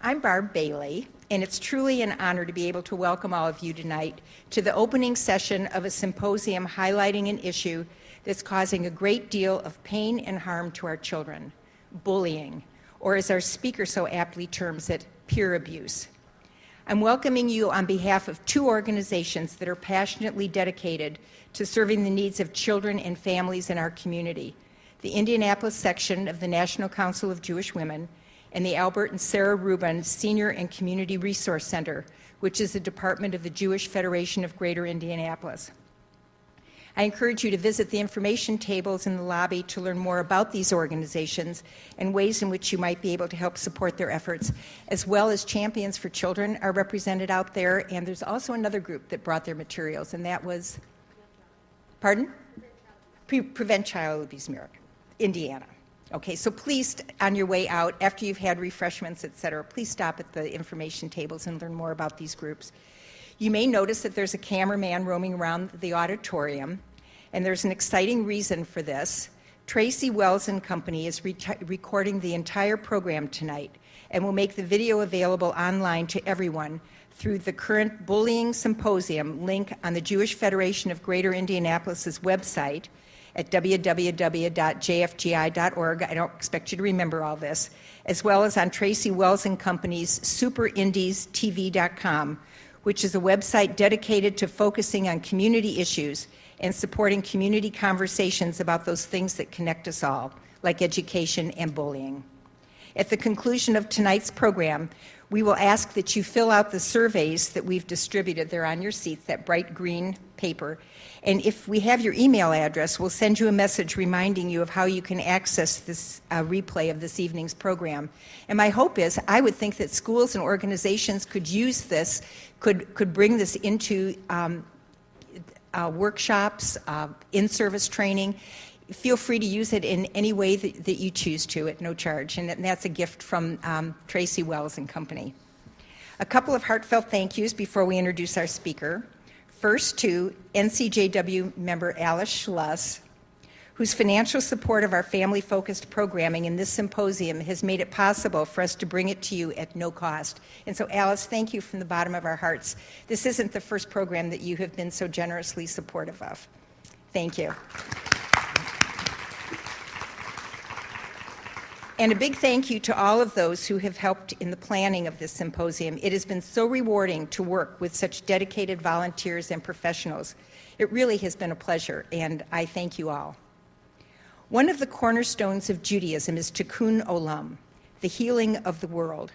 I'm Barb Bailey, and it's truly an honor to be able to welcome all of you tonight to the opening session of a symposium highlighting an issue that's causing a great deal of pain and harm to our children, bullying, or as our speaker so aptly terms it, peer abuse. I'm welcoming you on behalf of two organizations that are passionately dedicated to serving the needs of children and families in our community, the Indianapolis section of the National Council of Jewish Women and the Albert and Sarah Rubin Senior and Community Resource Center, which is a department of the Jewish Federation of Greater Indianapolis. I encourage you to visit the information tables in the lobby to learn more about these organizations and ways in which you might be able to help support their efforts, as well as Champions for Children are represented out there, and there's also another group that brought their materials, and that was, pardon? Prevent Child Abuse America, Indiana. Okay, so please, on your way out, after you've had refreshments, et cetera, please stop at the information tables and learn more about these groups. You may notice that there's a cameraman roaming around the auditorium, and there's an exciting reason for this. Tracy Wells and Company is recording the entire program tonight and will make the video available online to everyone through the current Bullying Symposium link on the Jewish Federation of Greater Indianapolis's website at www.jfgi.org. I don't expect you to remember all this, as well as on Tracy Wells and Company's superindiestv.com, which is a website dedicated to focusing on community issues and supporting community conversations about those things that connect us all, like education and bullying. At the conclusion of tonight's program, we will ask that you fill out the surveys that we've distributed. They're on your seats, that bright green paper. And if we have your email address, we'll send you a message reminding you of how you can access this replay of this evening's program. And my hope is, I would think that schools and organizations could use this, could bring this into workshops, in-service training. Feel free to use it in any way that you choose to at no charge. And that's a gift from Tracy Wells and Company. A couple of heartfelt thank yous before we introduce our speaker. First to NCJW member Alice Schluss, whose financial support of our family-focused programming in this symposium has made it possible for us to bring it to you at no cost. And so, Alice, thank you from the bottom of our hearts. This isn't the first program that you have been so generously supportive of. Thank you. And a big thank you to all of those who have helped in the planning of this symposium. It has been so rewarding to work with such dedicated volunteers and professionals. It really has been a pleasure, and I thank you all. One of the cornerstones of Judaism is Tikkun Olam, the healing of the world.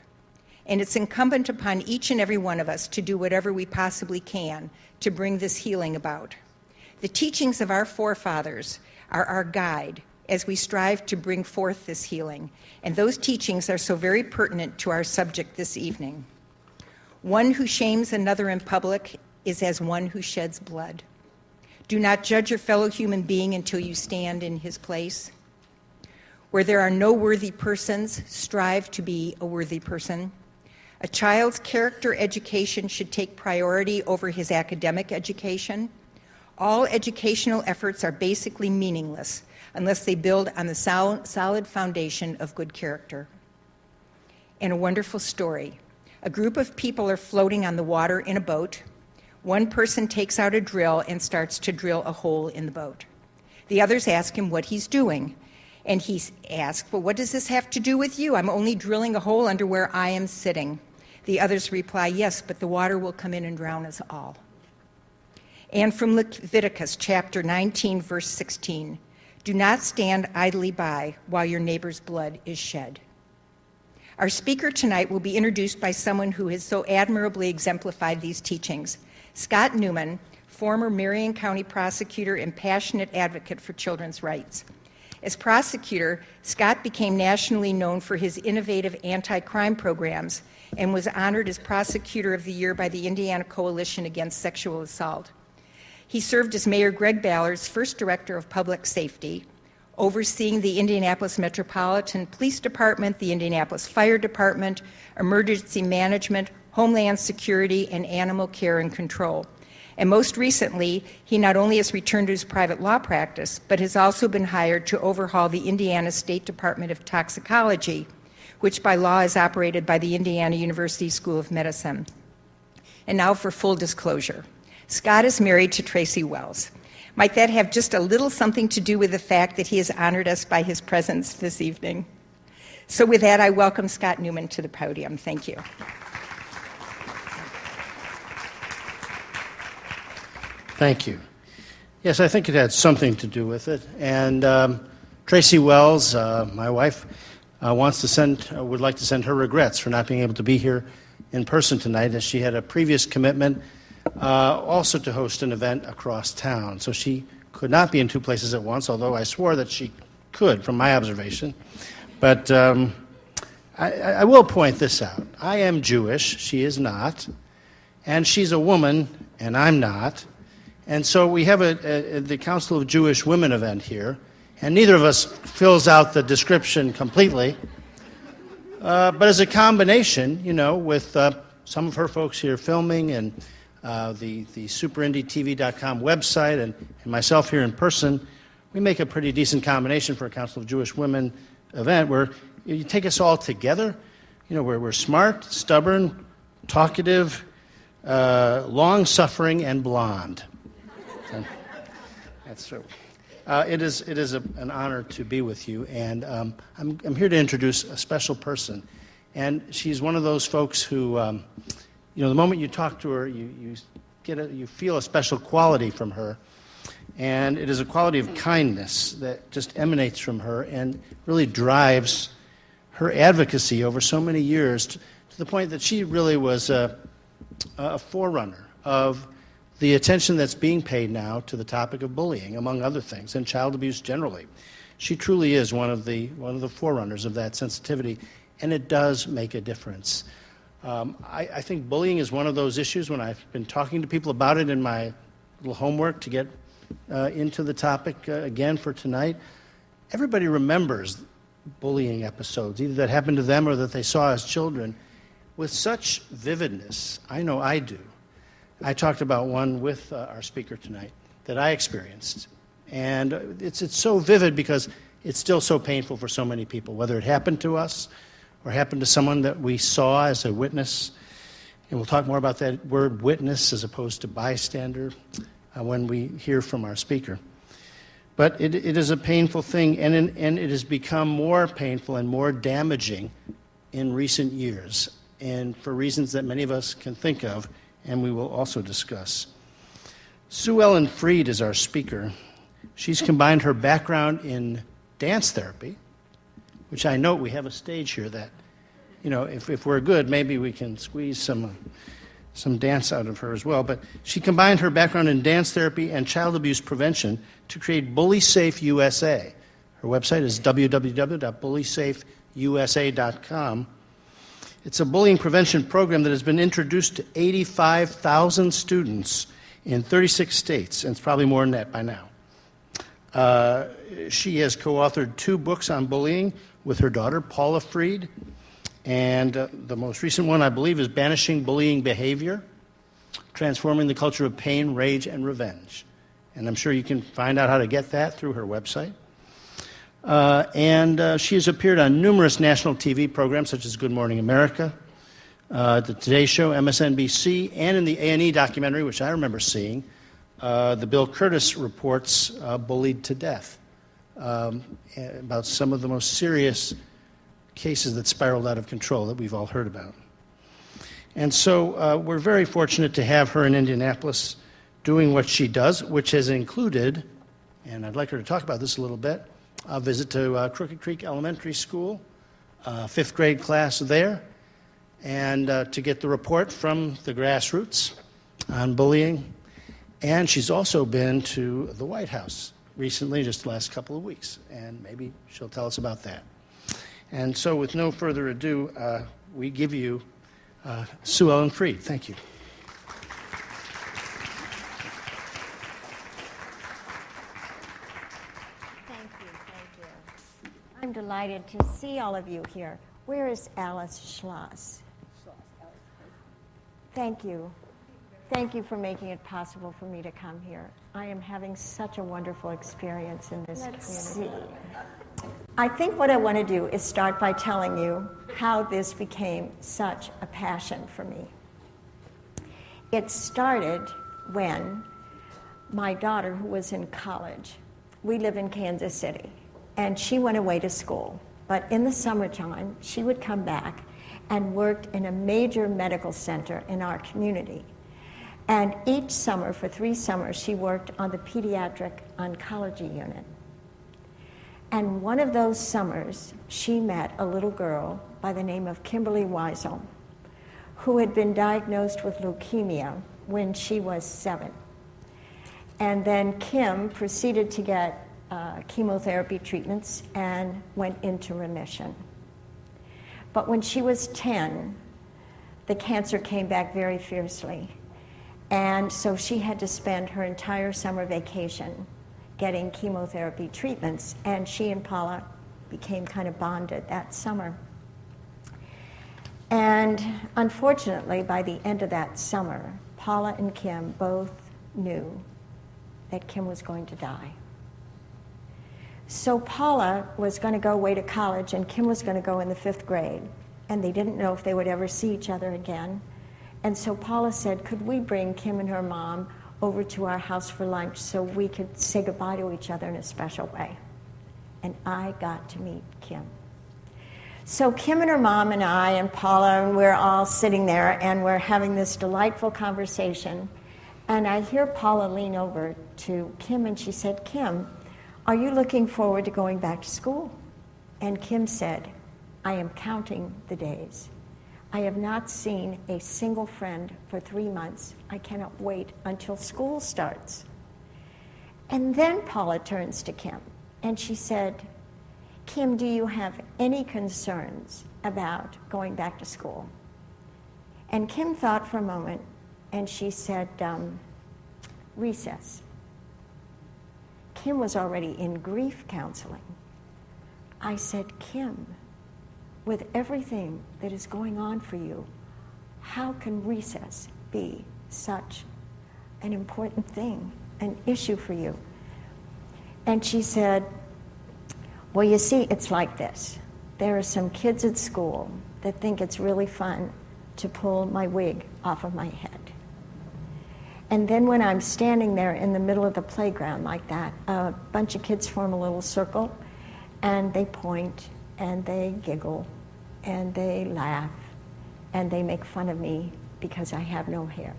And it's incumbent upon each and every one of us to do whatever we possibly can to bring this healing about. The teachings of our forefathers are our guide as we strive to bring forth this healing, and those teachings are so very pertinent to our subject this evening. One who shames another in public is as one who sheds blood. Do not judge your fellow human being until you stand in his place. Where there are no worthy persons, strive to be a worthy person. A child's character education should take priority over his academic education. All educational efforts are basically meaningless unless they build on the solid foundation of good character. And a wonderful story. A group of people are floating on the water in a boat. One person takes out a drill and starts to drill a hole in the boat. The others ask him what he's doing. And he asks, well, what does this have to do with you? I'm only drilling a hole under where I am sitting. The others reply, yes, but the water will come in and drown us all. And from Leviticus chapter 19, verse 16, do not stand idly by while your neighbor's blood is shed. Our speaker tonight will be introduced by someone who has so admirably exemplified these teachings. Scott Newman, former Marion County prosecutor and passionate advocate for children's rights. As prosecutor, Scott became nationally known for his innovative anti-crime programs and was honored as Prosecutor of the Year by the Indiana Coalition Against Sexual Assault. He served as Mayor Greg Ballard's first Director of Public Safety, overseeing the Indianapolis Metropolitan Police Department, the Indianapolis Fire Department, Emergency Management, Homeland Security, and Animal Care and Control. And most recently, he not only has returned to his private law practice, but has also been hired to overhaul the Indiana State Department of Toxicology, which by law is operated by the Indiana University School of Medicine. And now for full disclosure. Scott is married to Tracy Wells. Might that have just a little something to do with the fact that he has honored us by his presence this evening? So with that, I welcome Scott Newman to the podium. Thank you. Thank you. Yes, I think it had something to do with it. And Tracy Wells, my wife, would like to send her regrets for not being able to be here in person tonight, as she had a previous commitment also to host an event across town. So she could not be in two places at once, although I swore that she could from my observation. But I will point this out. I am Jewish, she is not, and she's a woman, and I'm not. And so we have the Council of Jewish Women event here, and neither of us fills out the description completely. But as a combination, with some of her folks here filming and the superindytv.com website and myself here in person, we make a pretty decent combination for a Council of Jewish Women event where you take us all together. We're smart, stubborn, talkative, long-suffering, and blonde. So, that's true. It is an honor to be with you, and I'm here to introduce a special person. And she's one of those folks who, the moment you talk to her, you feel a special quality from her. And it is a quality of kindness that just emanates from her and really drives her advocacy over so many years to the point that she really was a forerunner of the attention that's being paid now to the topic of bullying, among other things, and child abuse generally. She truly is one of the forerunners of that sensitivity, and it does make a difference. I think bullying is one of those issues. When I've been talking to people about it in my little homework to get into the topic again for tonight, everybody remembers bullying episodes, either that happened to them or that they saw as children, with such vividness. I know I do. I talked about one with our speaker tonight that I experienced. And it's so vivid because it's still so painful for so many people, whether it happened to us or happened to someone that we saw as a witness. And we'll talk more about that word witness as opposed to bystander when we hear from our speaker. But it is a painful thing, and it has become more painful and more damaging in recent years, and for reasons that many of us can think of, and we will also discuss. SuEllen Friend is our speaker. She's combined her background in dance therapy, which I note we have a stage here that, if we're good, maybe we can squeeze some dance out of her as well. But she combined her background in dance therapy and child abuse prevention to create BullySafe USA. Her website is www.bullysafeusa.com. It's a bullying prevention program that has been introduced to 85,000 students in 36 states, and it's probably more than that by now. She has co-authored 2 books on bullying with her daughter, Paula Fried, and the most recent one, I believe, is Banishing Bullying Behavior, Transforming the Culture of Pain, Rage, and Revenge. And I'm sure you can find out how to get that through her website. And she has appeared on numerous national TV programs such as Good Morning America, The Today Show, MSNBC, and in the A&E documentary, which I remember seeing, the Bill Curtis reports Bullied to Death, about some of the most serious cases that spiraled out of control that we've all heard about. And so we're very fortunate to have her in Indianapolis doing what she does, which has included, and I'd like her to talk about this a little bit, a visit to Crooked Creek Elementary School, 5th grade class there, and to get the report from the grassroots on bullying. And she's also been to the White House recently, just the last couple of weeks, and maybe she'll tell us about that. And so with no further ado, we give you SuEllen Friend. Thank you. Thank you. I'm delighted to see all of you here. Where is Alice Schloss? Thank you. Thank you for making it possible for me to come here. I am having such a wonderful experience in this community. I think what I want to do is start by telling you how this became such a passion for me. It started when my daughter, who was in college, we live in Kansas City, and she went away to school. But in the summertime, she would come back and worked in a major medical center in our community. And each summer, for 3 summers, she worked on the pediatric oncology unit. And one of those summers, she met a little girl by the name of Kimberly Weisel, who had been diagnosed with leukemia when she was 7. And then Kim proceeded to get chemotherapy treatments and went into remission. But when she was 10, the cancer came back very fiercely. And so she had to spend her entire summer vacation getting chemotherapy treatments, and she and Paula became kind of bonded that summer. And unfortunately, by the end of that summer, Paula and Kim both knew that Kim was going to die. So Paula was going to go away to college, and Kim was going to go in the 5th grade, and they didn't know if they would ever see each other again. And so Paula said, could we bring Kim and her mom over to our house for lunch so we could say goodbye to each other in a special way? And I got to meet Kim. So Kim and her mom and I and Paula, and we're all sitting there, and we're having this delightful conversation. And I hear Paula lean over to Kim, and she said, Kim, are you looking forward to going back to school? And Kim said, I am counting the days. I have not seen a single friend for 3 months. I cannot wait until school starts. And then Paula turns to Kim, and she said, Kim, do you have any concerns about going back to school? And Kim thought for a moment, and she said, recess. Kim was already in grief counseling. I said, Kim, with everything that is going on for you, how can recess be such an important thing, an issue for you? And she said, well, you see, it's like this. There are some kids at school that think it's really fun to pull my wig off of my head. And then when I'm standing there in the middle of the playground like that, a bunch of kids form a little circle, and they point, and they giggle, and they laugh, and they make fun of me because I have no hair.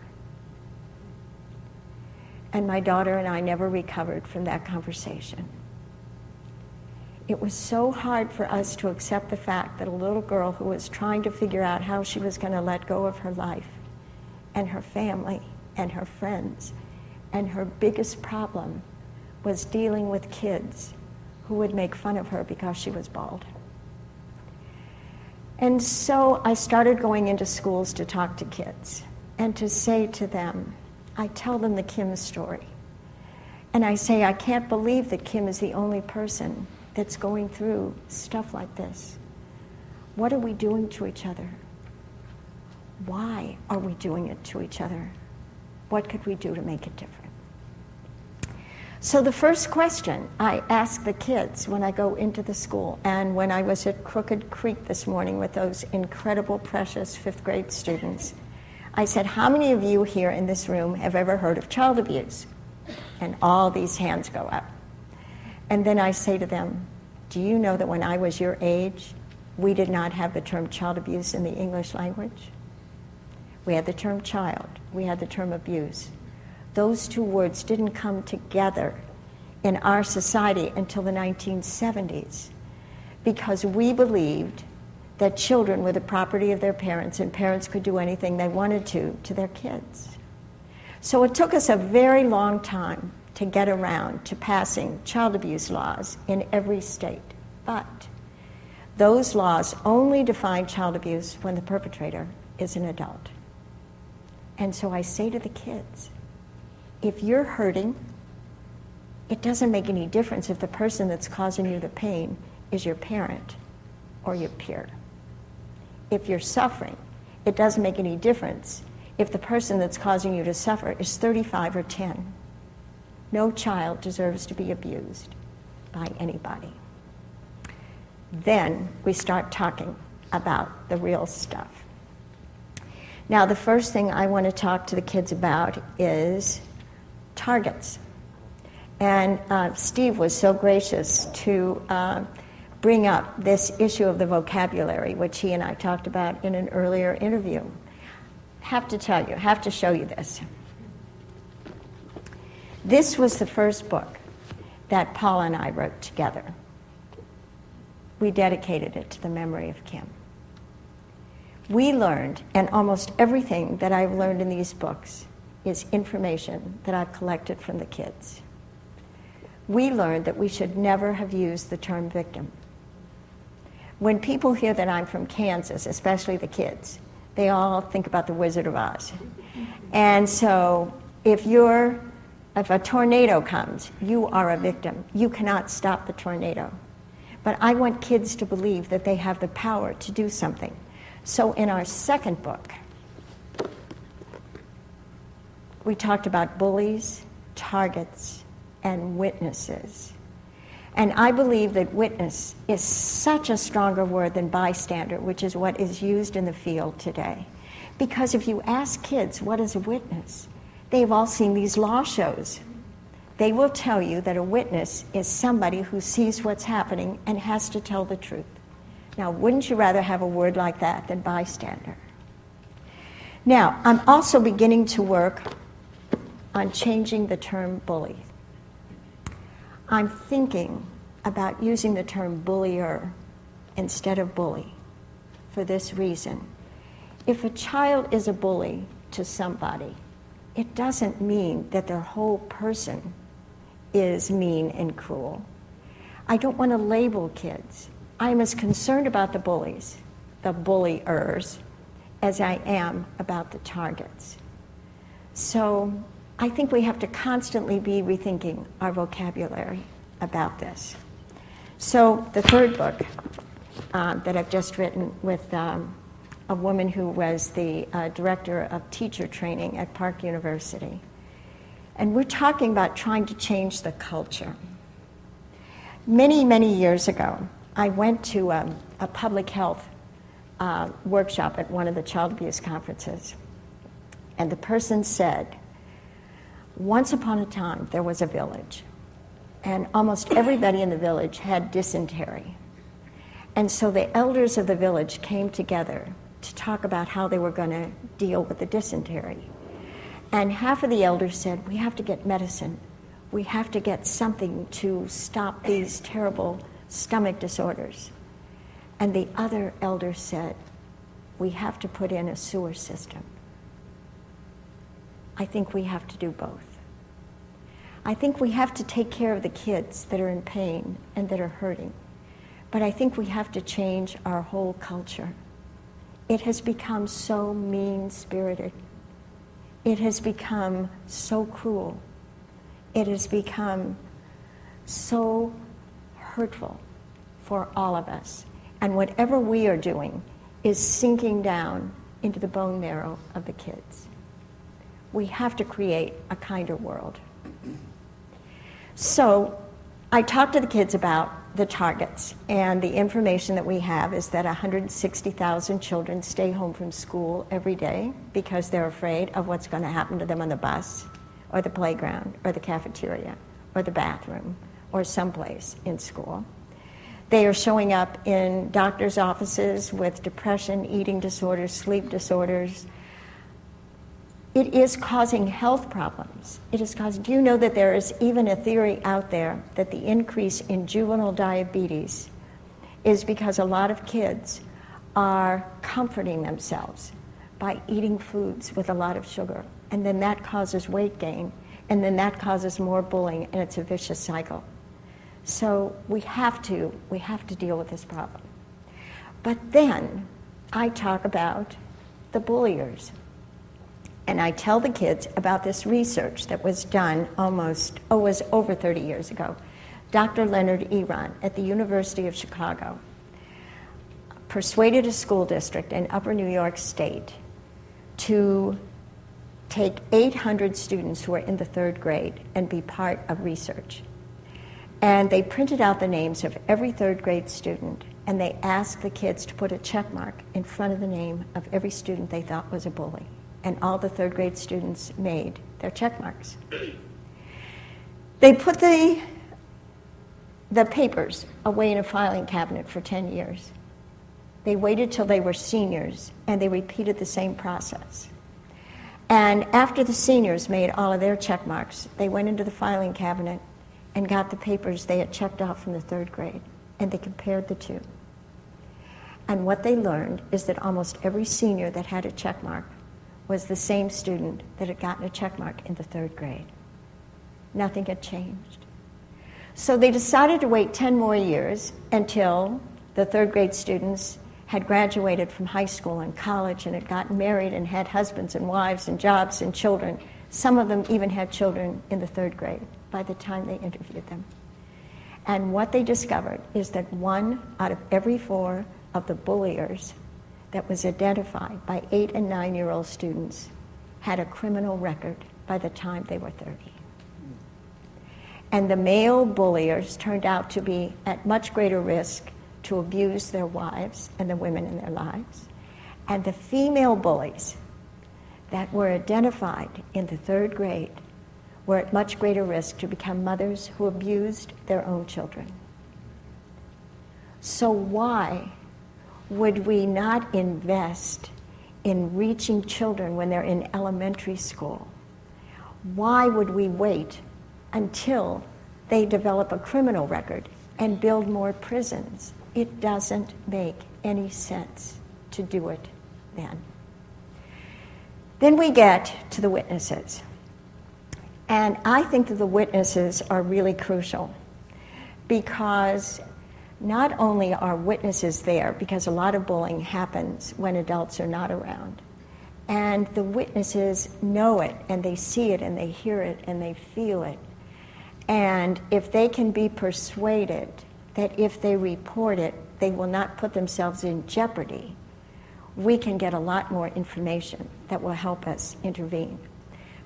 And my daughter and I never recovered from that conversation. It was so hard for us to accept the fact that a little girl who was trying to figure out how she was going to let go of her life and her family and her friends, and her biggest problem was dealing with kids who would make fun of her because she was bald. And so I started going into schools to talk to kids and to say to them, I tell them the Kim story. And I say, I can't believe that Kim is the only person that's going through stuff like this. What are we doing to each other? Why are we doing it to each other? What could we do to make it different? So the first question I ask the kids when I go into the school, and when I was at Crooked Creek this morning with those incredible, precious 5th grade students, I said, how many of you here in this room have ever heard of child abuse? And all these hands go up. And then I say to them, do you know that when I was your age, we did not have the term child abuse in the English language? We had the term child. We had the term abuse. Those two words didn't come together in our society until the 1970s because we believed that children were the property of their parents and parents could do anything they wanted to their kids. So it took us a very long time to get around to passing child abuse laws in every state. But those laws only define child abuse when the perpetrator is an adult. And so I say to the kids, if you're hurting, it doesn't make any difference if the person that's causing you the pain is your parent or your peer. If you're suffering, it doesn't make any difference if the person that's causing you to suffer is 35 or 10. No child deserves to be abused by anybody. Then we start talking about the real stuff. Now, the first thing I want to talk to the kids about is targets. And Steve was so gracious to bring up this issue of the vocabulary, which he and I talked about in an earlier interview. Have to show you this. This was the first book that Paul and I wrote together. We dedicated it to the memory of Kim. We learned, and almost everything that I've learned in these books is information that I've collected from the kids. We learned that we should never have used the term victim. When people hear that I'm from Kansas, especially the kids, they all think about the Wizard of Oz. And so if a tornado comes, you are a victim. You cannot stop the tornado. But I want kids to believe that they have the power to do something. So in our second book, we talked about bullies, targets, and witnesses. And I believe that witness is such a stronger word than bystander, which is what is used in the field today. Because if you ask kids, what is a witness? They've all seen these law shows. They will tell you that a witness is somebody who sees what's happening and has to tell the truth. Now, wouldn't you rather have a word like that than bystander? Now, I'm also beginning to work on changing the term bully. I'm thinking about using the term bullier instead of bully for this reason. If a child is a bully to somebody, it doesn't mean that their whole person is mean and cruel. I don't want to label kids. I'm as concerned about the bullies, the bulliers, as I am about the targets. So I think we have to constantly be rethinking our vocabulary about this. So the third book that I've just written with a woman who was the director of teacher training at Park University. And we're talking about trying to change the culture. Many, many years ago, I went to a public health workshop at one of the child abuse conferences. And the person said, once upon a time, there was a village. And almost everybody in the village had dysentery. And so the elders of the village came together to talk about how they were going to deal with the dysentery. And half of the elders said, we have to get medicine. We have to get something to stop these terrible stomach disorders. And the other elders said, we have to put in a sewer system. I think we have to do both. I think we have to take care of the kids that are in pain and that are hurting. But I think we have to change our whole culture. It has become so mean-spirited. It has become so cruel. It has become so hurtful for all of us. And whatever we are doing is sinking down into the bone marrow of the kids. We have to create a kinder world. So I talked to the kids about the targets, and the information that we have is that 160,000 children stay home from school every day because they're afraid of what's going to happen to them on the bus or the playground or the cafeteria or the bathroom or someplace in school. They are showing up in doctors' offices with depression, eating disorders, sleep disorders. It is causing health problems. It is causing, do you know that there is even a theory out there that the increase in juvenile diabetes is because a lot of kids are comforting themselves by eating foods with a lot of sugar, and then that causes weight gain, and then that causes more bullying, and it's a vicious cycle. So we have to deal with this problem. But then I talk about the bulliers. And I tell the kids about this research that was done was over 30 years ago. Dr. Leonard Eron at the University of Chicago persuaded a school district in Upper New York State to take 800 students who were in the third grade and be part of research. And they printed out the names of every third grade student, and they asked the kids to put a check mark in front of the name of every student they thought was a bully. And all the third grade students made their check marks. They put the papers away in a filing cabinet for 10 years. They waited till they were seniors, and they repeated the same process. And after the seniors made all of their check marks, they went into the filing cabinet and got the papers they had checked off from the third grade, and they compared the two. And what they learned is that almost every senior that had a check mark was the same student that had gotten a check mark in the third grade. Nothing had changed. So they decided to wait 10 more years until the third grade students had graduated from high school and college and had gotten married and had husbands and wives and jobs and children. Some of them even had children in the third grade by the time they interviewed them. And what they discovered is that 1 out of every 4 of the bulliers that was identified by 8 and 9-year-old students had a criminal record by the time they were 30. And the male bulliers turned out to be at much greater risk to abuse their wives and the women in their lives. And the female bullies that were identified in the third grade were at much greater risk to become mothers who abused their own children. So why would we not invest in reaching children when they're in elementary school? Why would we wait until they develop a criminal record and build more prisons? It doesn't make any sense to do it then. Then we get to the witnesses. And I think that the witnesses are really crucial because not only are witnesses there, because a lot of bullying happens when adults are not around, and the witnesses know it, and they see it, and they hear it, and they feel it. And if they can be persuaded that if they report it, they will not put themselves in jeopardy, we can get a lot more information that will help us intervene.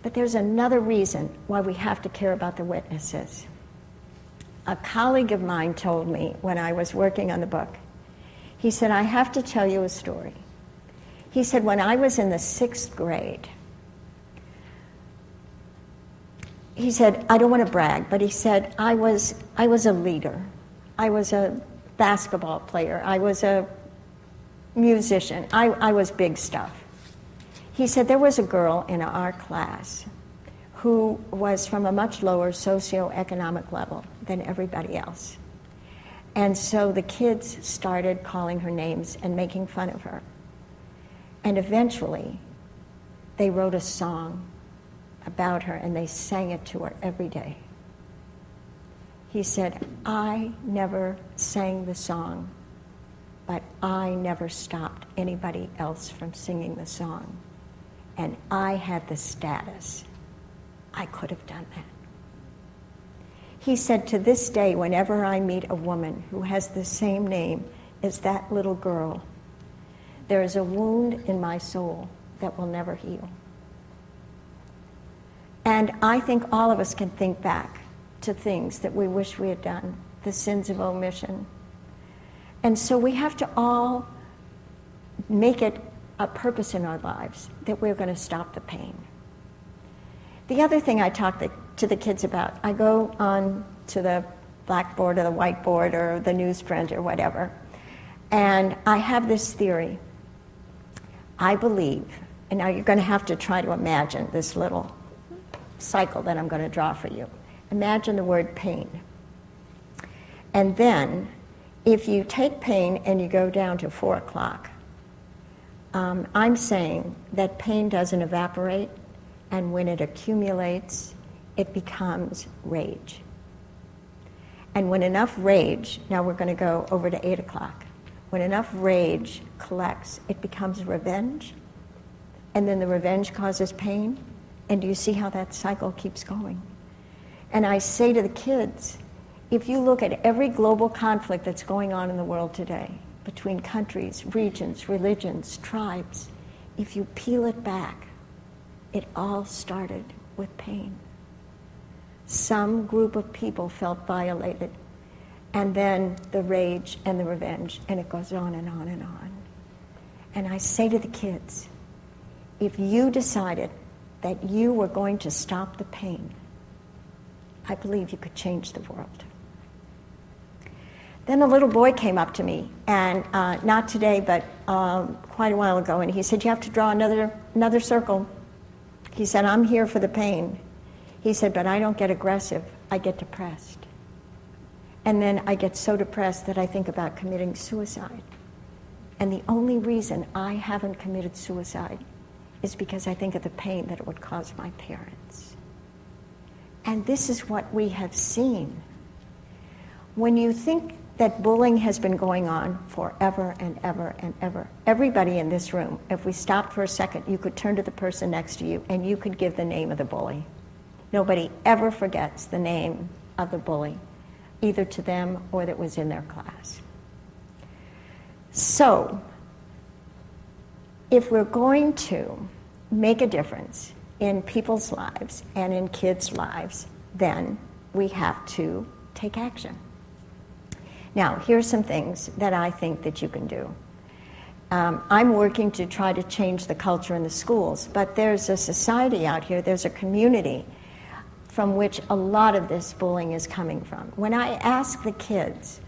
But there's another reason why we have to care about the witnesses. A colleague of mine told me when I was working on the book, he said, I have to tell you a story. He said, when I was in the 6th grade, he said, I don't want to brag, but he said, I was a leader. I was a basketball player. I was a musician. I was big stuff. He said, there was a girl in our class who was from a much lower socioeconomic level than everybody else. And so the kids started calling her names and making fun of her. And eventually, they wrote a song about her and they sang it to her every day. He said, I never sang the song, but I never stopped anybody else from singing the song. And I had the status. I could have done that. He said, to this day, whenever I meet a woman who has the same name as that little girl, there is a wound in my soul that will never heal. And I think all of us can think back to things that we wish we had done, the sins of omission. And so we have to all make it a purpose in our lives that we're going to stop the pain. The other thing I talk to the kids about, I go on to the blackboard or the whiteboard or the newsprint or whatever, and I have this theory. I believe, and now you're going to have to try to imagine this little cycle that I'm going to draw for you. Imagine the word pain. And then, if you take pain and you go down to 4 o'clock, I'm saying that pain doesn't evaporate, and when it accumulates, it becomes rage. And when enough rage, now we're going to go over to 8 o'clock, when enough rage collects, it becomes revenge, and then the revenge causes pain, and do you see how that cycle keeps going? And I say to the kids, if you look at every global conflict that's going on in the world today, between countries, regions, religions, tribes, if you peel it back, it all started with pain. Some group of people felt violated, and then the rage and the revenge, and it goes on and on and on. And I say to the kids, if you decided that you were going to stop the pain, I believe you could change the world. Then a little boy came up to me, and not today, but quite a while ago, and he said, you have to draw another circle. He said, I'm here for the pain. He said, but I don't get aggressive, I get depressed. And then I get so depressed that I think about committing suicide. And the only reason I haven't committed suicide is because I think of the pain that it would cause my parents. And this is what we have seen. When you think that bullying has been going on forever and ever and ever, everybody in this room, if we stopped for a second, you could turn to the person next to you and you could give the name of the bully. Nobody ever forgets the name of the bully, either to them or that was in their class. So, if we're going to make a difference in people's lives and in kids' lives, then we have to take action. Now, here's some things that I think that you can do. I'm working to try to change the culture in the schools, but there's a society out here, there's a community from which a lot of this bullying is coming from. When I ask the kids,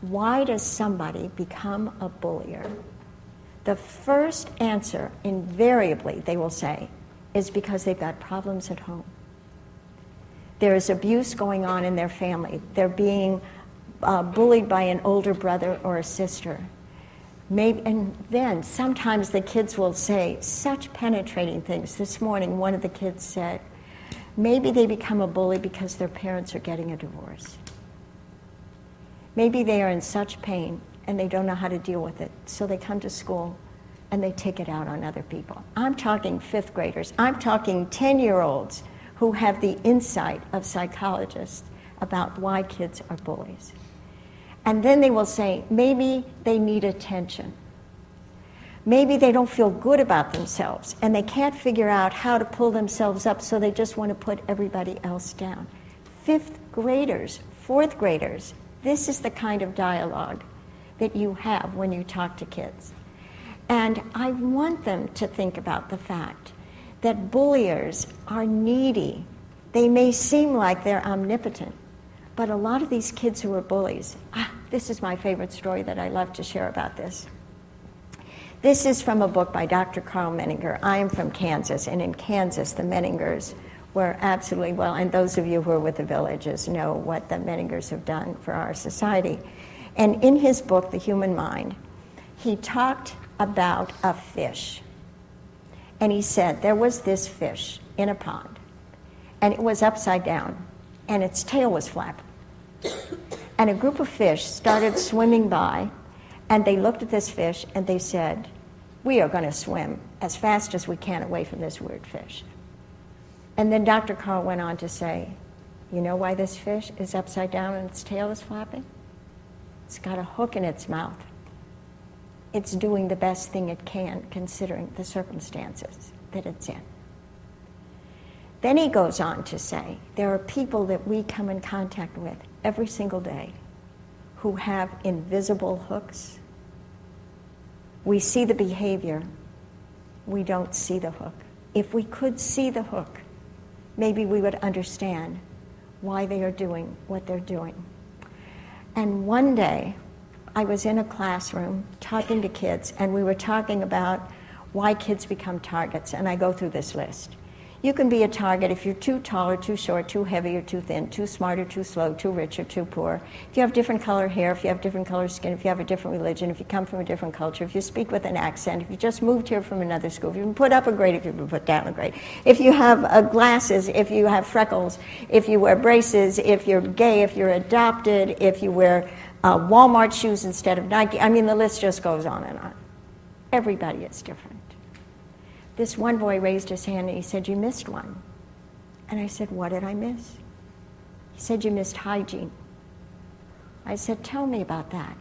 why does somebody become a bullier? The first answer, invariably, they will say, is because they've got problems at home. There is abuse going on in their family. They're being bullied by an older brother or a sister. Maybe, and then sometimes the kids will say such penetrating things. This morning, one of the kids said, maybe they become a bully because their parents are getting a divorce. Maybe they are in such pain and they don't know how to deal with it, so they come to school and they take it out on other people. I'm talking fifth graders. I'm talking 10-year-olds who have the insight of psychologists about why kids are bullies. And then they will say, maybe they need attention. Maybe they don't feel good about themselves and they can't figure out how to pull themselves up, so they just want to put everybody else down. Fifth graders, fourth graders, this is the kind of dialogue that you have when you talk to kids. And I want them to think about the fact that bulliers are needy. They may seem like they're omnipotent, but a lot of these kids who are bullies, this is my favorite story that I love to share about this. This is from a book by Dr. Carl Menninger. I am from Kansas, and in Kansas, the Menningers were absolutely, well, and those of you who are with the villages know what the Menningers have done for our society. And in his book, The Human Mind, he talked about a fish. And he said there was this fish in a pond, and it was upside down, and its tail was flapping. And a group of fish started swimming by, and they looked at this fish and they said, we are going to swim as fast as we can away from this weird fish. And then Dr. Carl went on to say, you know why this fish is upside down and its tail is flapping? It's got a hook in its mouth. It's doing the best thing it can, considering the circumstances that it's in. Then he goes on to say, there are people that we come in contact with every single day who have invisible hooks. We see the behavior, we don't see the hook. If we could see the hook, maybe we would understand why they are doing what they're doing. And one day, I was in a classroom talking to kids, and we were talking about why kids become targets, and I go through this list. You can be a target if you're too tall or too short, too heavy or too thin, too smart or too slow, too rich or too poor. If you have different color hair, if you have different color skin, if you have a different religion, if you come from a different culture, if you speak with an accent, if you just moved here from another school, if you've been put up a grade, if you've been put down a grade, if you have glasses, if you have freckles, if you wear braces, if you're gay, if you're adopted, if you wear Walmart shoes instead of Nike. I mean, the list just goes on and on. Everybody is different. This one boy raised his hand and he said, you missed one. And I said, what did I miss? He said, you missed hygiene. I said, tell me about that.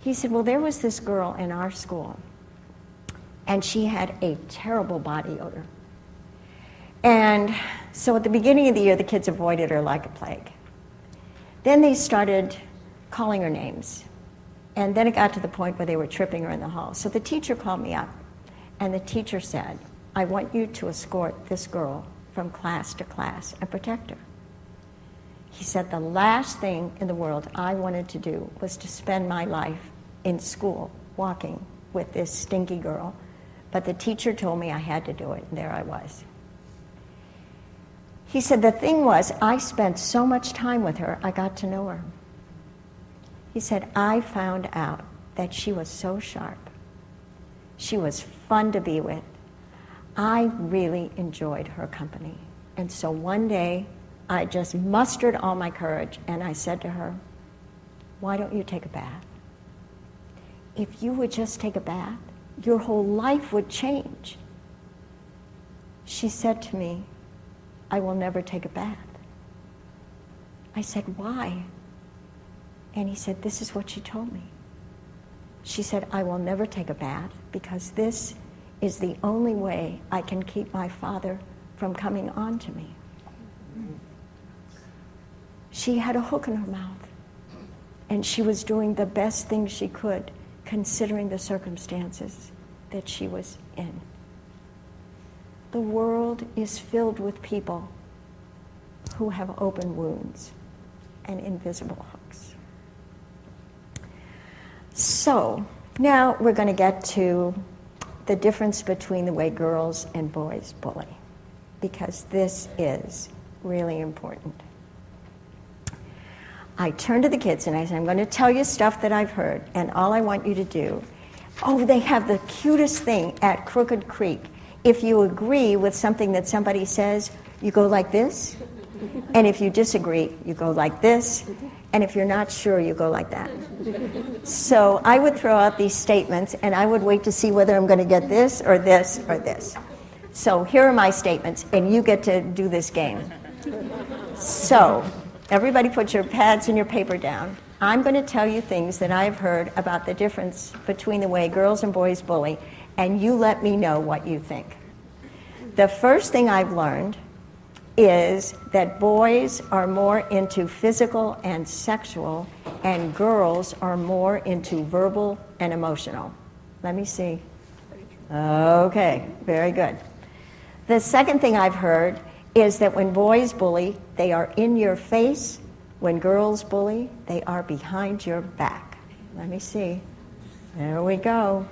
He said, well, there was this girl in our school, and she had a terrible body odor. And so at the beginning of the year, the kids avoided her like a plague. Then they started calling her names. And then it got to the point where they were tripping her in the hall. So the teacher called me up, and the teacher said, I want you to escort this girl from class to class and protect her. He said, the last thing in the world I wanted to do was to spend my life in school walking with this stinky girl. But the teacher told me I had to do it, and there I was. He said, the thing was, I spent so much time with her, I got to know her. He said, I found out that she was so sharp. She was fun to be with. I really enjoyed her company. And so one day, I just mustered all my courage, and I said to her, why don't you take a bath? If you would just take a bath, your whole life would change. She said to me, I will never take a bath. I said, why? And he said, this is what she told me. She said, I will never take a bath because this is the only way I can keep my father from coming on to me. She had a hook in her mouth, and she was doing the best thing she could considering the circumstances that she was in. The world is filled with people who have open wounds and invisible hooks. So now we're going to get to the difference between the way girls and boys bully, because this is really important. I turned to the kids and I said, I'm going to tell you stuff that I've heard, and all I want you to do, they have the cutest thing at Crooked Creek. If you agree with something that somebody says, you go like this, and if you disagree, you go like this, and if you're not sure, you go like that. So I would throw out these statements, and I would wait to see whether I'm going to get this or this or this. So here are my statements, and you get to do this game. So everybody put your pads and your paper down. I'm going to tell you things that I've heard about the difference between the way girls and boys bully, and you let me know what you think. The first thing I've learned is that boys are more into physical and sexual, and girls are more into verbal and emotional. Let me see. Okay, very good. The second thing I've heard is that when boys bully, they are in your face. When girls bully, they are behind your back. Let me see. There we go.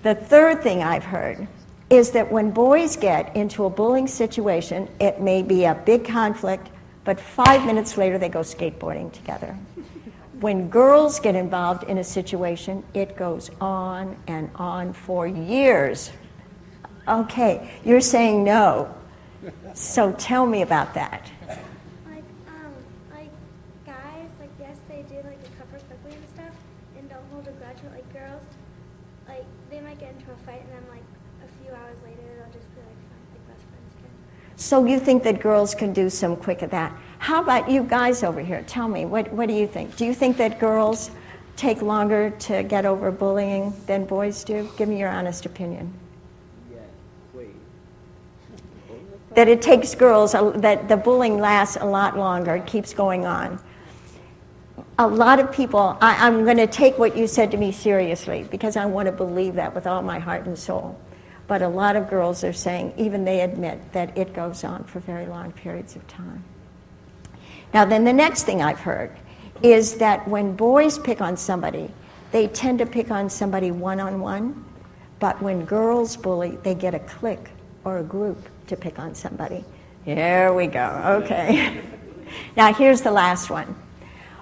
The third thing I've heard is that when boys get into a bullying situation, it may be a big conflict, but 5 minutes later they go skateboarding together. When girls get involved in a situation, it goes on and on for years. Okay, you're saying no. So tell me about that. Like guys, like yes, they do like recover quickly and stuff, and don't hold a grudge. But like girls, like they might get into a fight, and then like a few hours later, they'll just be like fine, like best friends can. So you think that girls can do some quick of that? How about you guys over here? Tell me, what do you think? Do you think that girls take longer to get over bullying than boys do? Give me your honest opinion. That it takes girls, that the bullying lasts a lot longer, it keeps going on. A lot of people, I'm going to take what you said to me seriously because I want to believe that with all my heart and soul. But a lot of girls are saying, even they admit, that it goes on for very long periods of time. Now then the next thing I've heard is that when boys pick on somebody, they tend to pick on somebody one-on-one, but when girls bully, they get a clique or a group to pick on somebody. Here we go, okay. Now here's the last one.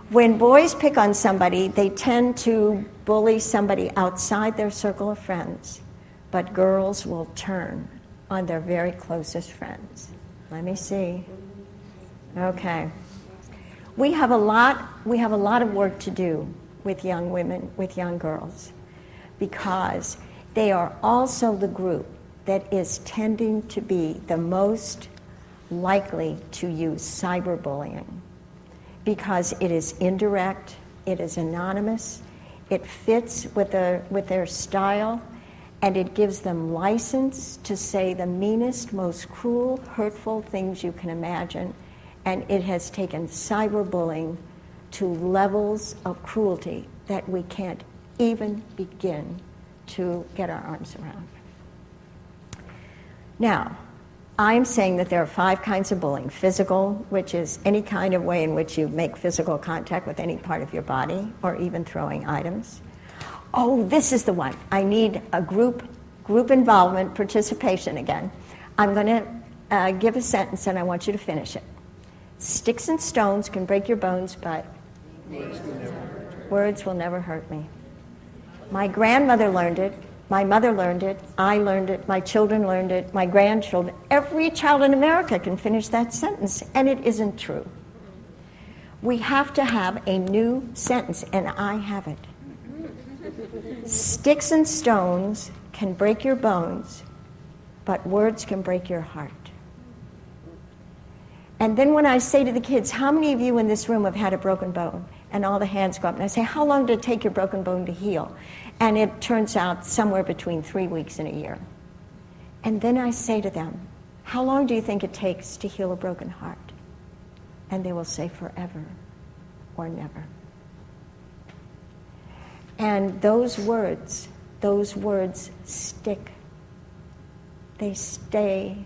When boys pick on somebody, they tend to bully somebody outside their circle of friends, but girls will turn on their very closest friends. Let me see. Okay. We have a lot of work to do with young women, with young girls, because they are also the group that is tending to be the most likely to use cyberbullying, because it is indirect, it is anonymous, it fits with their style, and it gives them license to say the meanest, most cruel, hurtful things you can imagine, and it has taken cyberbullying to levels of cruelty that we can't even begin to get our arms around. Now, I'm saying that there are 5 kinds of bullying. Physical, which is any kind of way in which you make physical contact with any part of your body, or even throwing items. Oh, this is the one. I need a group involvement, participation again. I'm going to give a sentence and I want you to finish it. Sticks and stones can break your bones, but words will never hurt me. My grandmother learned it. My mother learned it, I learned it, my children learned it, my grandchildren. Every child in America can finish that sentence, and it isn't true. We have to have a new sentence, and I have it. Sticks and stones can break your bones, but words can break your heart. And then when I say to the kids, how many of you in this room have had a broken bone? And all the hands go up, and I say, how long did it take your broken bone to heal? And it turns out somewhere between 3 weeks and a year. And then I say to them, how long do you think it takes to heal a broken heart? And they will say forever or never. And those words stick. They stay.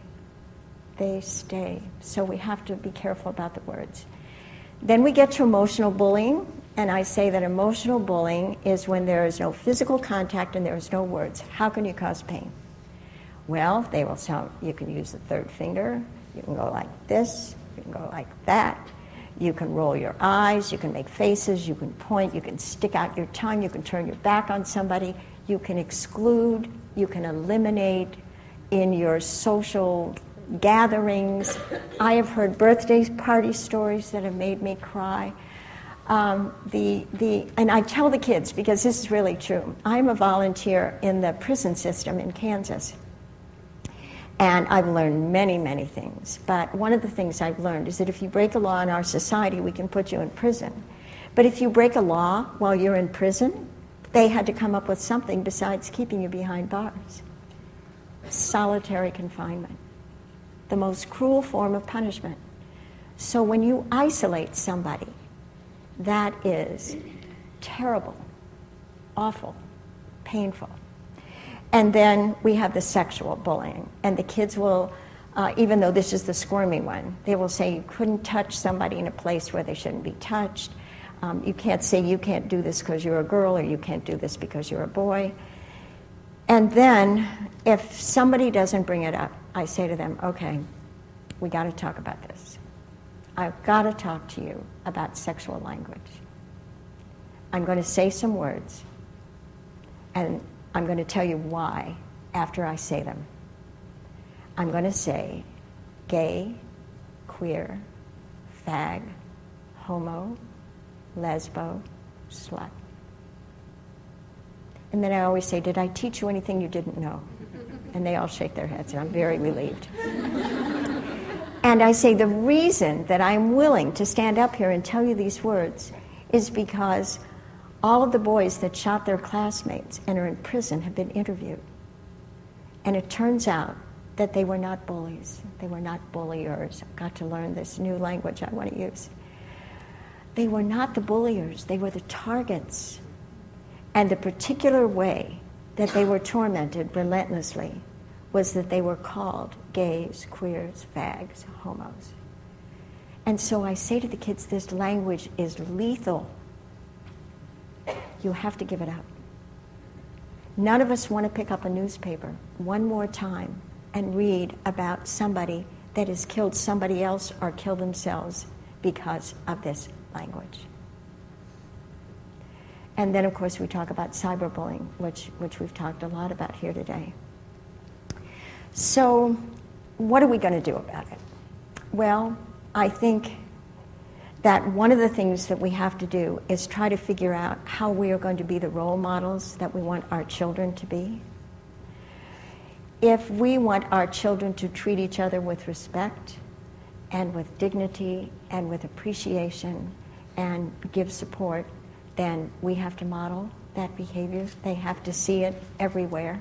So we have to be careful about the words. Then we get to emotional bullying, and I say that emotional bullying is when there is no physical contact and there is no words. How can you cause pain? Well, they will say you can use the third finger, you can go like this, you can go like that, you can roll your eyes, you can make faces, you can point, you can stick out your tongue, you can turn your back on somebody, you can exclude, you can eliminate in your social gatherings. I have heard birthday party stories that have made me cry. And I tell the kids, because this is really true, I'm a volunteer in the prison system in Kansas. And I've learned many, many things. But one of the things I've learned is that if you break a law in our society, we can put you in prison. But if you break a law while you're in prison, they had to come up with something besides keeping you behind bars. Solitary confinement. The most cruel form of punishment. So when you isolate somebody, that is terrible, awful, painful. And then we have the sexual bullying. And the kids will, even though this is the squirmy one, they will say you couldn't touch somebody in a place where they shouldn't be touched. You can't say you can't do this because you're a girl, or you can't do this because you're a boy. And then if somebody doesn't bring it up, I say to them, okay, we got to talk about this. I've got to talk to you about sexual language. I'm going to say some words, and I'm going to tell you why after I say them. I'm going to say gay, queer, fag, homo, lesbo, slut. And then I always say, did I teach you anything you didn't know? And they all shake their heads, and I'm very relieved. And I say, the reason that I'm willing to stand up here and tell you these words is because all of the boys that shot their classmates and are in prison have been interviewed. And it turns out that they were not bullies. They were not bulliers. I've got to learn this new language I want to use. They were not the bulliers. They were the targets. And the particular way that they were tormented relentlessly was that they were called gays, queers, fags, homos. And so I say to the kids, this language is lethal. You have to give it up. None of us want to pick up a newspaper one more time and read about somebody that has killed somebody else or killed themselves because of this language. And then, of course, we talk about cyberbullying, which we've talked a lot about here today. So what are we going to do about it? Well, I think that one of the things that we have to do is try to figure out how we are going to be the role models that we want our children to be. If we want our children to treat each other with respect and with dignity and with appreciation and give support, then we have to model that behavior. They have to see it everywhere.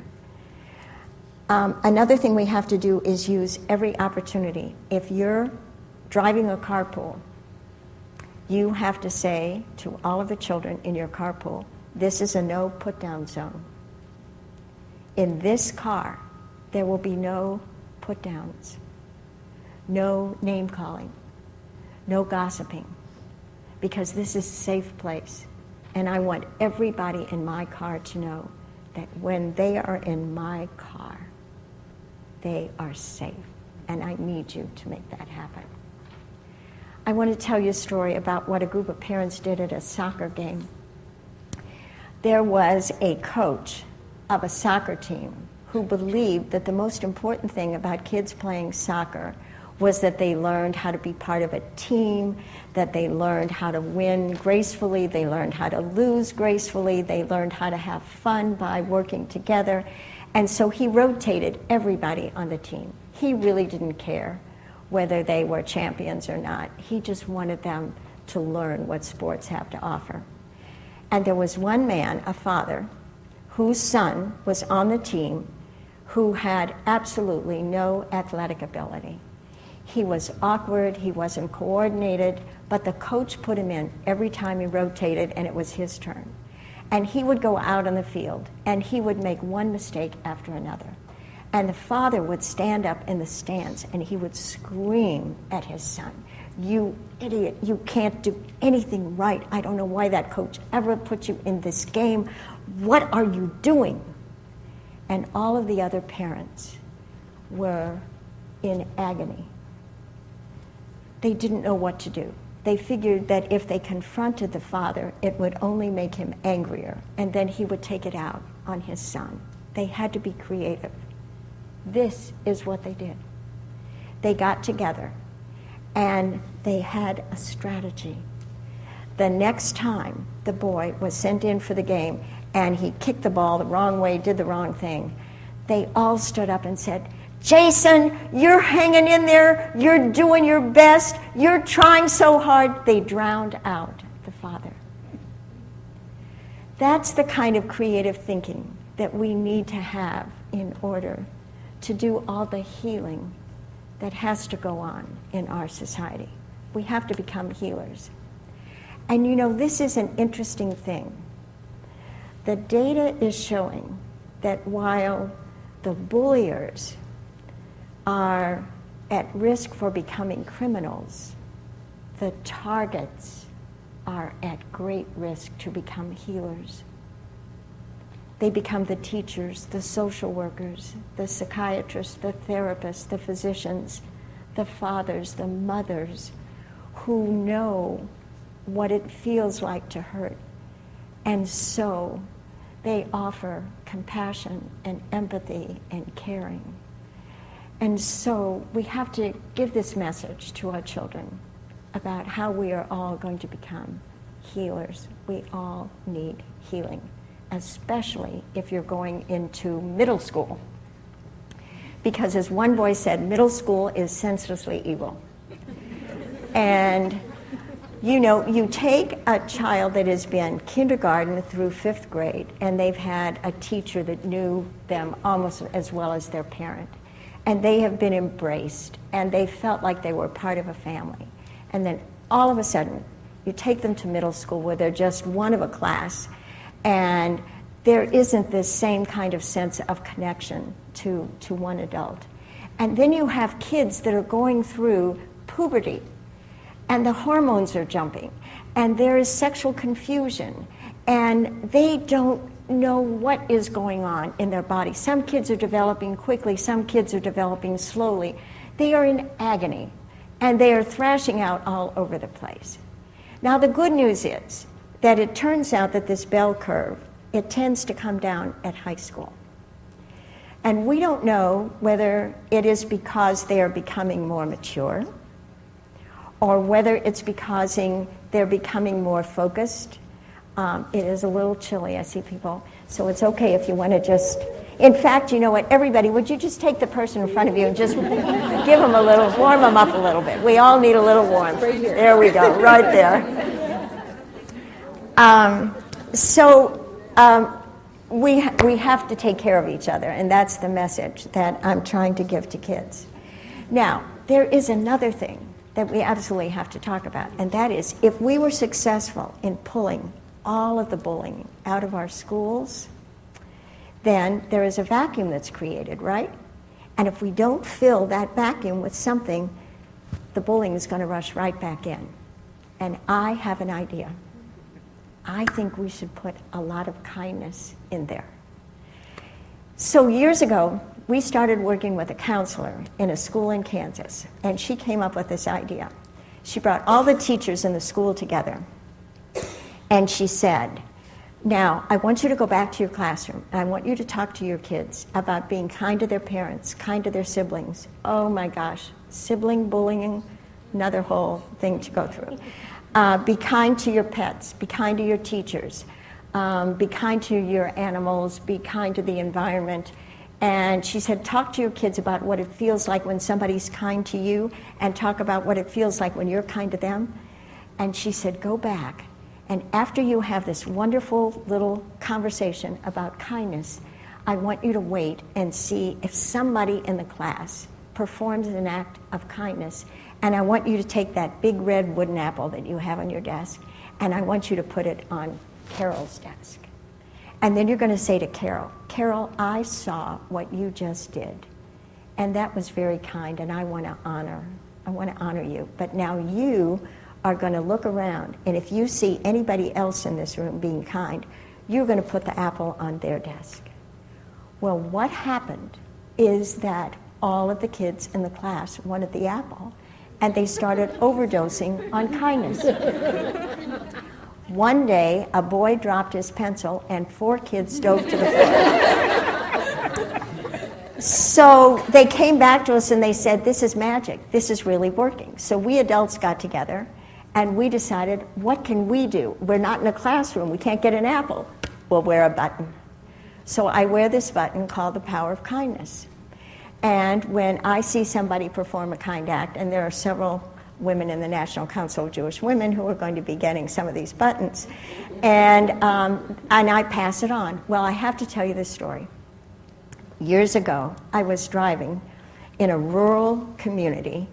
Another thing we have to do is use every opportunity. If you're driving a carpool You have to say to all of the children in your carpool, this is a no put-down zone. In this car, there will be no put-downs, no name-calling, no gossiping, because this is a safe place. And I want everybody in my car to know that when they are in my car, they are safe. And I need you to make that happen. I want to tell you a story about what a group of parents did at a soccer game. There was a coach of a soccer team who believed that the most important thing about kids playing soccer was that they learned how to be part of a team, that they learned how to win gracefully, they learned how to lose gracefully, they learned how to have fun by working together. And so he rotated everybody on the team. He really didn't care whether they were champions or not. He just wanted them to learn what sports have to offer. And there was one man, a father, whose son was on the team who had absolutely no athletic ability. He was awkward, he wasn't coordinated, but the coach put him in every time he rotated, and it was his turn. And he would go out on the field, and he would make one mistake after another. And the father would stand up in the stands, and he would scream at his son, "You idiot, you can't do anything right. I don't know why that coach ever put you in this game. What are you doing?" And all of the other parents were in agony. They didn't know what to do. They figured that if they confronted the father, it would only make him angrier, and then he would take it out on his son. They had to be creative. This is what they did. They got together, and they had a strategy. The next time the boy was sent in for the game, and he kicked the ball the wrong way, did the wrong thing, they all stood up and said, "Jason, you're hanging in there, you're doing your best, you're trying so hard." They drowned out the father. That's the kind of creative thinking that we need to have in order to do all the healing that has to go on in our society. We have to become healers. And you know, this is an interesting thing. The data is showing that while the bulliers are at risk for becoming criminals, the targets are at great risk to become healers. They become the teachers, the social workers, the psychiatrists, the therapists, the physicians, the fathers, the mothers, who know what it feels like to hurt. And so they offer compassion and empathy and caring. And so we have to give this message to our children about how we are all going to become healers. We all need healing, especially if you're going into middle school. Because as one boy said, middle school is senselessly evil. And you know, you take a child that has been kindergarten through 5th grade, and they've had a teacher that knew them almost as well as their parent. And they have been embraced, and they felt like they were part of a family. And then all of a sudden, you take them to middle school where they're just one of a class, and there isn't this same kind of sense of connection to one adult. And then you have kids that are going through puberty, and the hormones are jumping, and there is sexual confusion, and they don't know what is going on in their body. Some kids are developing quickly, some kids are developing slowly. They are in agony, and they are thrashing out all over the place. Now, the good news is that it turns out that this bell curve, it tends to come down at high school. And we don't know whether it is because they are becoming more mature, or whether it's because they're becoming more focused. It is a little chilly, I see people, so it's okay if you want to just, in fact, you know what, everybody, would you just take the person in front of you and just give them a little, warm them up a little bit. We all need a little warmth. Right here. There we go, right there. We have to take care of each other, and that's the message that I'm trying to give to kids. Now, there is another thing that we absolutely have to talk about, and that is, if we were successful in pulling all of the bullying out of our schools, then there is a vacuum that's created, right? And if we don't fill that vacuum with something, the bullying is going to rush right back in. And I have an idea. I think we should put a lot of kindness in there. So years ago, we started working with a counselor in a school in Kansas, and she came up with this idea. She brought all the teachers in the school together, and she said, now, I want you to go back to your classroom, and I want you to talk to your kids about being kind to their parents, kind to their siblings. Oh my gosh, sibling bullying, another whole thing to go through. Be kind to your pets, be kind to your teachers, be kind to your animals, be kind to the environment. And she said, talk to your kids about what it feels like when somebody's kind to you, and talk about what it feels like when you're kind to them. And she said, go back, and after you have this wonderful little conversation about kindness, I want you to wait and see if somebody in the class performs an act of kindness. And I want you to take that big red wooden apple that you have on your desk, and I want you to put it on Carol's desk. And then you're going to say to Carol, Carol, I saw what you just did, and that was very kind, and I want to honor you. But now you are going to look around, and if you see anybody else in this room being kind, you're going to put the apple on their desk. Well, what happened is that all of the kids in the class wanted the apple, and they started overdosing on kindness. One day, a boy dropped his pencil, and 4 kids dove to the floor. So they came back to us and they said, this is magic. This is really working. So we adults got together, and we decided, what can we do? We're not in a classroom. We can't get an apple. We'll wear a button. So I wear this button called the Power of Kindness. And when I see somebody perform a kind act, and there are several women in the National Council of Jewish Women who are going to be getting some of these buttons, and I pass it on. Well, I have to tell you this story. Years ago, I was driving in a rural community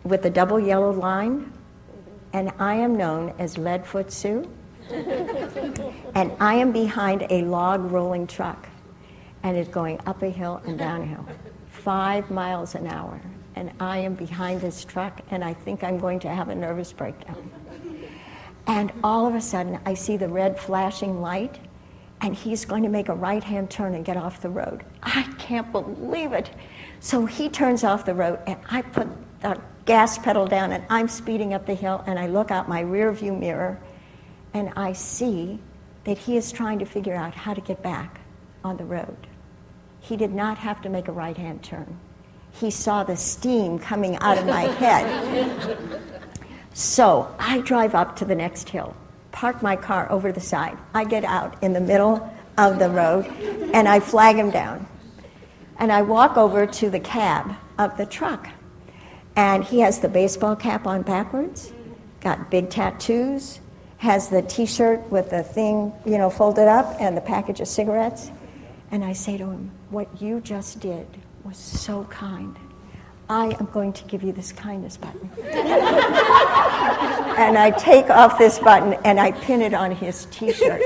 with a double yellow line, and I am known as Leadfoot Sue, and I am behind a log rolling truck, and it's going up a hill and down a hill, 5 miles an hour. And I am behind this truck, and I think I'm going to have a nervous breakdown. And all of a sudden, I see the red flashing light, and he's going to make a right-hand turn and get off the road. I can't believe it. So he turns off the road, and I put the gas pedal down, and I'm speeding up the hill, and I look out my rear view mirror, and I see that he is trying to figure out how to get back on the road. He did not have to make a right-hand turn. He saw the steam coming out of my head. So I drive up to the next hill, park my car over the side. I get out in the middle of the road, and I flag him down. And I walk over to the cab of the truck. And he has the baseball cap on backwards, got big tattoos, has the T-shirt with the thing, folded up, and the package of cigarettes. And I say to him, what you just did was so kind. I am going to give you this kindness button. And I take off this button and I pin it on his T-shirt.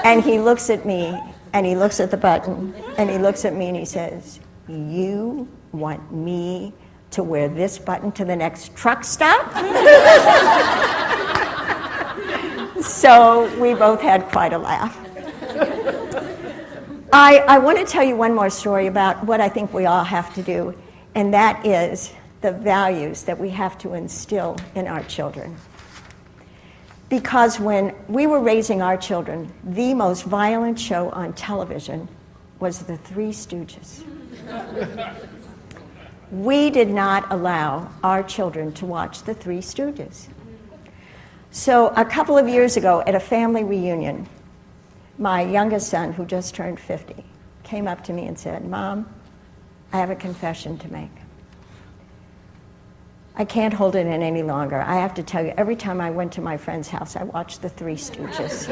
And he looks at me, and he looks at the button, and he looks at me and he says, you want me to wear this button to the next truck stop? So we both had quite a laugh. I want to tell you one more story about what I think we all have to do, and that is the values that we have to instill in our children. Because when we were raising our children, the most violent show on television was The Three Stooges. We did not allow our children to watch The Three Stooges. So a couple of years ago at a family reunion, my youngest son, who just turned 50, came up to me and said, Mom, I have a confession to make. I can't hold it in any longer. I have to tell you, every time I went to my friend's house, I watched The Three Stooges.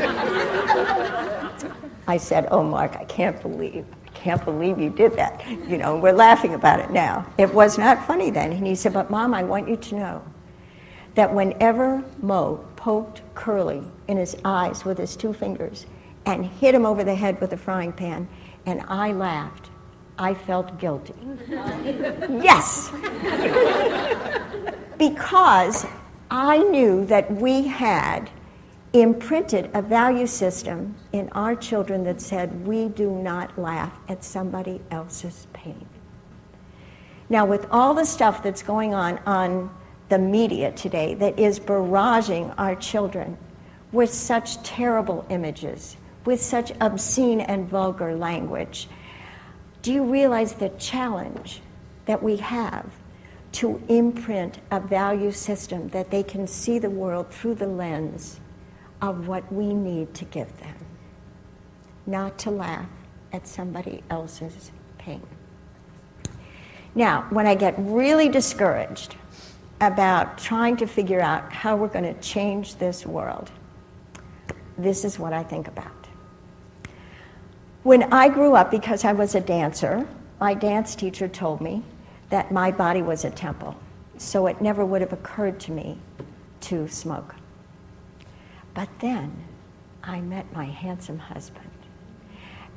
I said, oh, Mark, I can't believe can't believe you did that. You know, we're laughing about it now. It was not funny then. And he said, but Mom, I want you to know that whenever Mo poked Curly in his eyes with his 2 fingers and hit him over the head with a frying pan, and I laughed, I felt guilty. Yes! Because I knew that we had imprinted a value system in our children that said we do not laugh at somebody else's pain. Now, with all the stuff that's going on the media today that is barraging our children with such terrible images, with such obscene and vulgar language, do you realize the challenge that we have to imprint a value system that they can see the world through the lens of what we need to give them, not to laugh at somebody else's pain. Now, when I get really discouraged about trying to figure out how we're going to change this world, this is what I think about. When I grew up, because I was a dancer, my dance teacher told me that my body was a temple, so it never would have occurred to me to smoke. But then I met my handsome husband.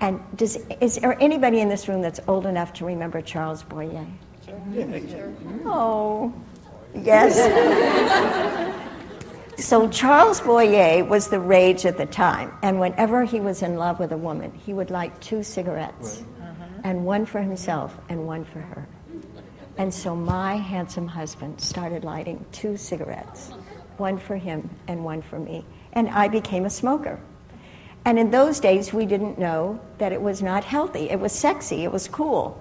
And is there anybody in this room that's old enough to remember Charles Boyer? Sure. Oh, yes. So Charles Boyer was the rage at the time, and whenever he was in love with a woman, he would light 2 cigarettes, and one for himself and one for her. And so my handsome husband started lighting 2 cigarettes, one for him and one for me, and I became a smoker. And in those days, we didn't know that it was not healthy. It was sexy. It was cool.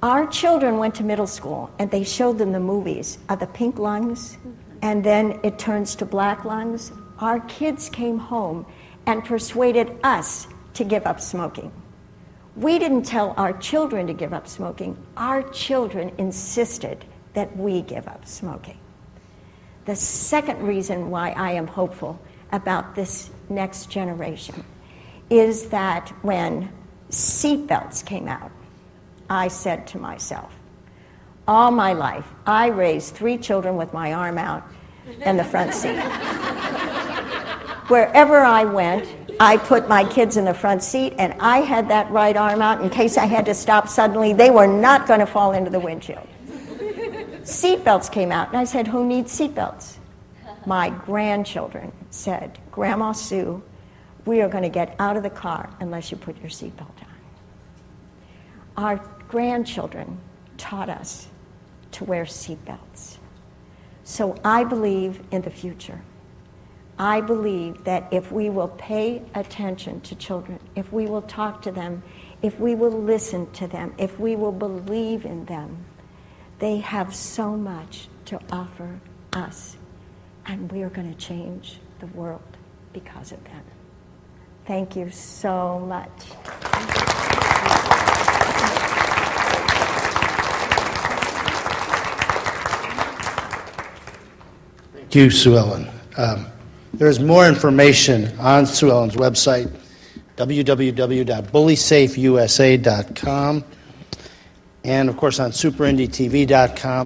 Our children went to middle school, and they showed them the movies of the pink lungs, and then it turns to black lungs. Our kids came home and persuaded us to give up smoking. We didn't tell our children to give up smoking. Our children insisted that we give up smoking. The second reason why I am hopeful about this next generation is that when seatbelts came out, I said to myself, all my life, I raised 3 children with my arm out in the front seat. Wherever I went, I put my kids in the front seat, and I had that right arm out in case I had to stop suddenly. They were not going to fall into the windshield. Seatbelts came out, and I said, who needs seatbelts? My grandchildren said, Grandma Sue, we are going to get out of the car unless you put your seatbelt on. Our grandchildren taught us to wear seatbelts. So I believe in the future. I believe that if we will pay attention to children, if we will talk to them, if we will listen to them, if we will believe in them, they have so much to offer us, and we are going to change the world because of them. Thank you so much. Thank you, SuEllen. There's more information on SuEllen's website, www.BullySafeUSA.com, and of course on SuperIndieTV.com.